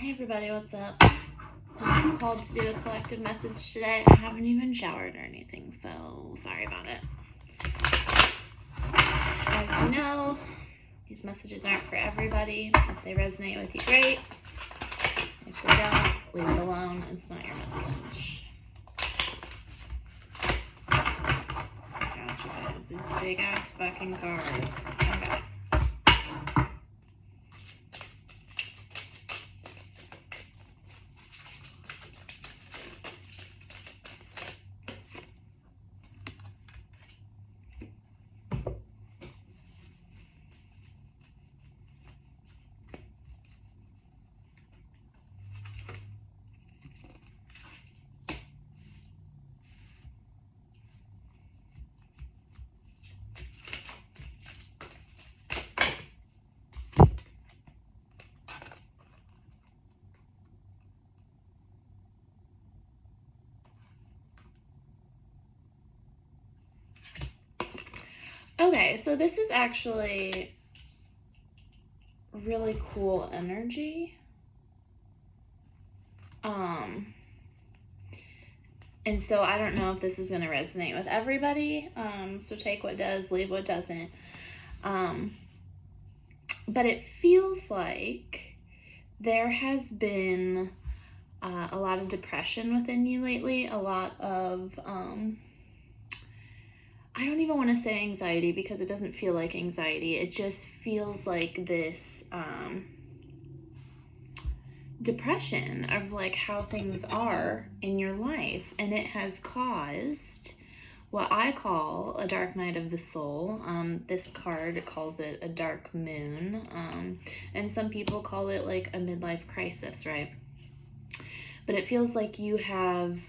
Hey everybody, what's up? I was called to do a collective message today. I haven't even showered or anything, so sorry about it. As you know, these messages aren't for everybody. If they resonate with you, great. If they don't, leave it alone. It's not your message. Gotcha, guys. These big ass fucking cards. Okay. Okay, so this is actually really cool energy. And so I don't know if this is going to resonate with everybody. So take what does, leave what doesn't. But it feels like there has been a lot of depression within you lately, a lot of, I don't even want to say anxiety because it doesn't feel like anxiety. It just feels like this depression of like how things are in your life, and it has caused what I call a dark night of the soul. This card calls it a dark moon, and some people call it like a midlife crisis, right? But it feels like you have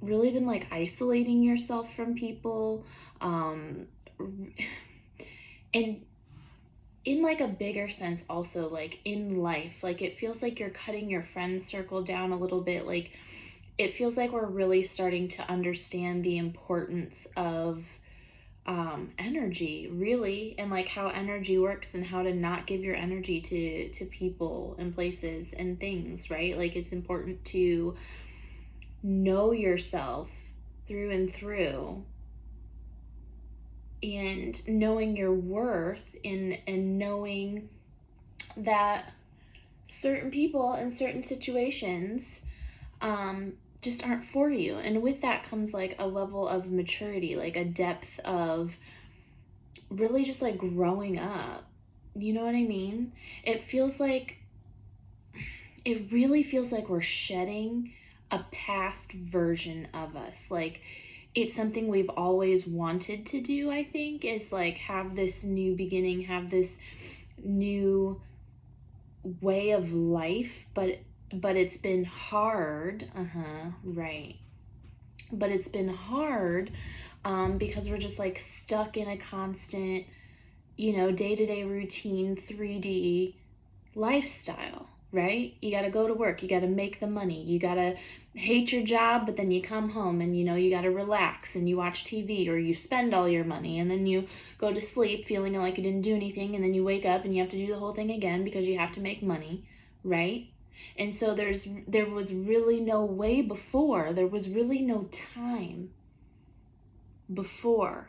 really been like isolating yourself from people, and in like a bigger sense also, like in life, like it feels like you're cutting your friend circle down a little bit. Like it feels like we're really starting to understand the importance of energy, really, and like how energy works and how to not give your energy to people and places and things, right? Like it's important to know yourself through and through, and knowing your worth and knowing that certain people and certain situations just aren't for you. And with that comes like a level of maturity, like a depth of really just like growing up. You know what I mean? It really feels like we're shedding a past version of us. Like it's something we've always wanted to do, I think, is like have this new beginning, have this new way of life, but it's been hard. Right. But it's been hard because we're just like stuck in a constant, day-to-day routine 3D lifestyle, right? You got to go to work, you got to make the money, you got to hate your job, but then you come home and you got to relax and you watch TV, or you spend all your money and then you go to sleep feeling like you didn't do anything, and then you wake up and you have to do the whole thing again because you have to make money, right? And so there was really no way before, there was really no time before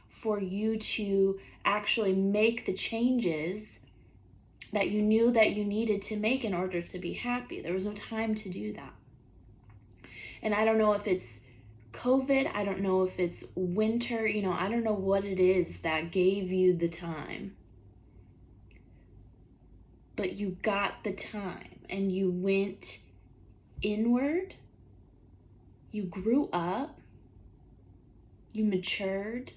for you to actually make the changes that you knew that you needed to make in order to be happy. There was no time to do that. And I don't know if it's COVID, I don't know if it's winter, I don't know what it is that gave you the time. But you got the time and you went inward, you grew up, you matured,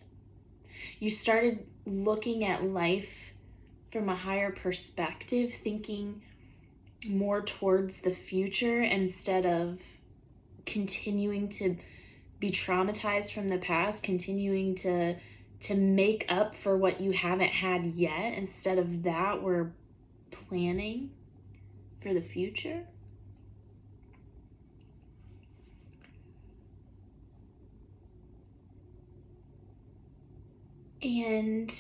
you started looking at life from a higher perspective, thinking more towards the future instead of continuing to be traumatized from the past, continuing to make up for what you haven't had yet. Instead of that, we're planning for the future. And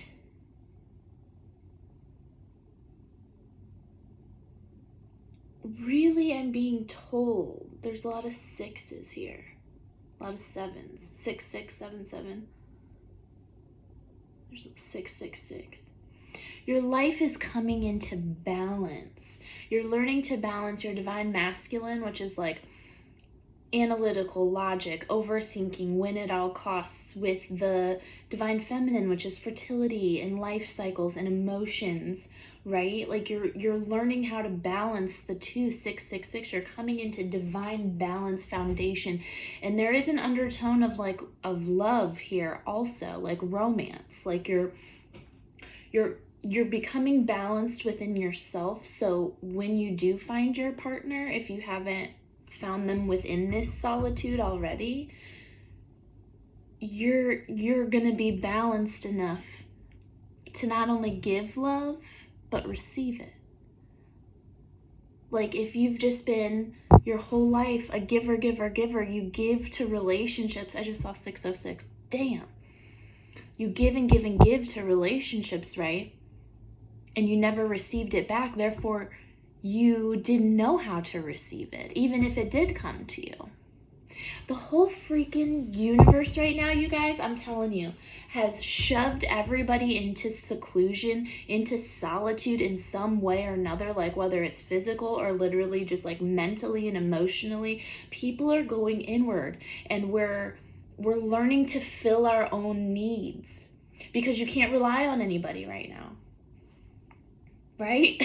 really I'm being told there's a lot of sixes here. A lot of sevens. 6, 6, 7, 7. There's 6, 6, 6. Your life is coming into balance. You're learning to balance your divine masculine, which is like analytical, logic, overthinking, win at all costs, with the divine feminine, which is fertility and life cycles and emotions, right? Like you're learning how to balance the two. 6, 6, 6. You're coming into divine balance foundation, and there is an undertone of love here also, like romance. Like you're becoming balanced within yourself. So when you do find your partner, if you haven't found them within this solitude already, you're gonna be balanced enough to not only give love but receive it. Like if you've just been your whole life a giver, you give to relationships. I just saw 606. Damn. You give and give and give to relationships, right? And you never received it back. Therefore, you didn't know how to receive it, even if it did come to you. The whole freaking universe right now, you guys, I'm telling you, has shoved everybody into seclusion, into solitude in some way or another, like whether it's physical or literally just like mentally and emotionally. People are going inward, and we're learning to fill our own needs, because you can't rely on anybody right now, right?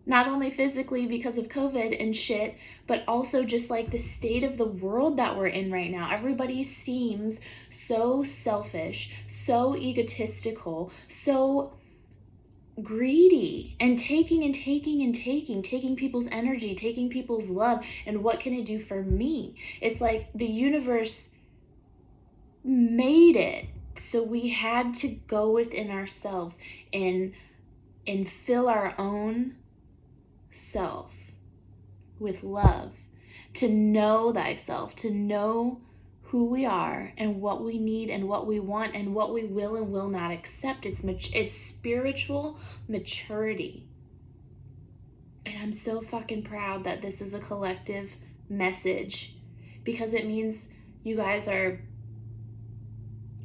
Not only physically because of COVID and shit, but also just like the state of the world that we're in right now. Everybody seems so selfish, so egotistical, so greedy, and taking people's energy, taking people's love. And what can it do for me? It's like the universe made it so we had to go within ourselves and fill our own self with love, to know thyself, to know who we are and what we need and what we want and what we will and will not accept. It's spiritual maturity. And I'm so fucking proud that this is a collective message, because it means you guys are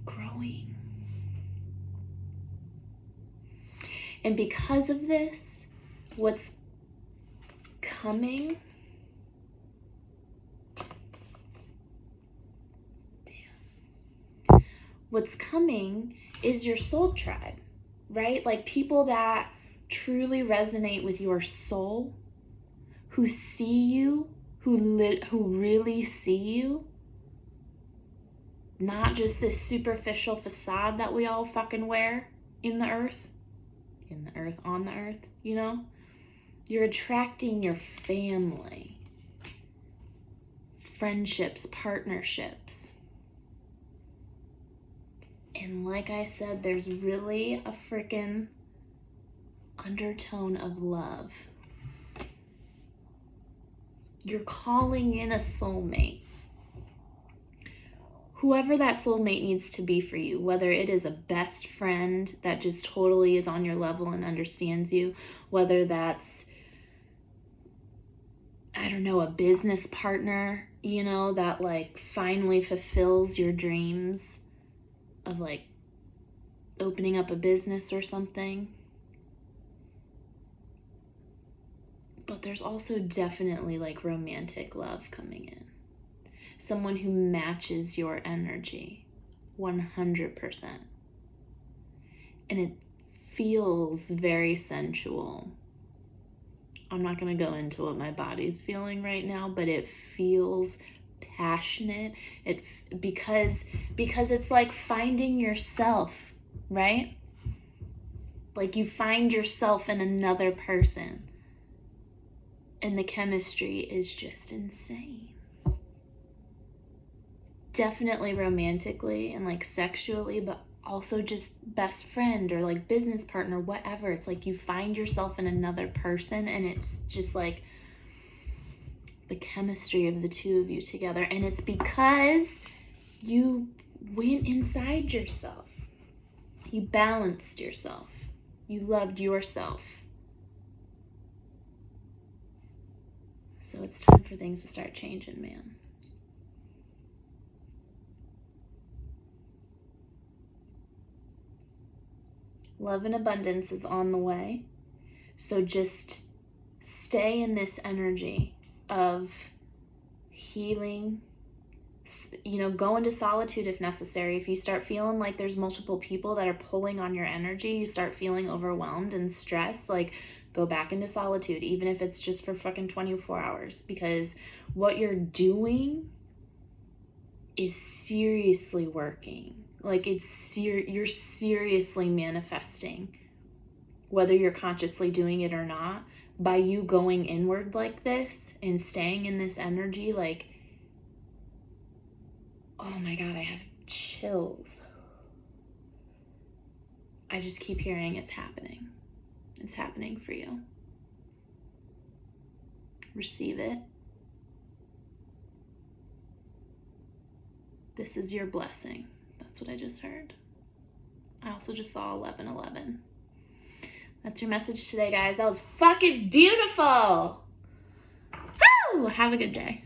growing. And because of this, what's coming, what's coming is your soul tribe, right? Like people that truly resonate with your soul, who see you, who really see you, not just this superficial facade that we all fucking wear on the earth, you know? You're attracting your family, friendships, partnerships. And like I said, there's really a freaking undertone of love. You're calling in a soulmate. Whoever that soulmate needs to be for you, whether it is a best friend that just totally is on your level and understands you, whether that's, I don't know, a business partner, you know, that like finally fulfills your dreams of like opening up a business or something. But there's also definitely like romantic love coming in. Someone who matches your energy 100%. And it feels very sensual. I'm not going to go into what my body's feeling right now, but it feels passionate. Because it's like finding yourself, right? Like you find yourself in another person. And the chemistry is just insane. Definitely romantically and like sexually, but also just best friend or like business partner, whatever. It's like you find yourself in another person, and it's just like the chemistry of the two of you together. And it's because you went inside yourself. You balanced yourself. You loved yourself. So it's time for things to start changing, man. Love and abundance is on the way. So just stay in this energy of healing. You know, go into solitude if necessary. If you start feeling like there's multiple people that are pulling on your energy, you start feeling overwhelmed and stressed, like, go back into solitude, even if it's just for fucking 24 hours. Because what you're doing is seriously working. Like, you're seriously manifesting, whether you're consciously doing it or not. By you going inward like this and staying in this energy, like, oh my God, I have chills. I just keep hearing it's happening. It's happening for you. Receive it. This is your blessing. That's what I just heard. I also just saw 1111. That's your message today, guys. That was fucking beautiful. Woo! Have a good day.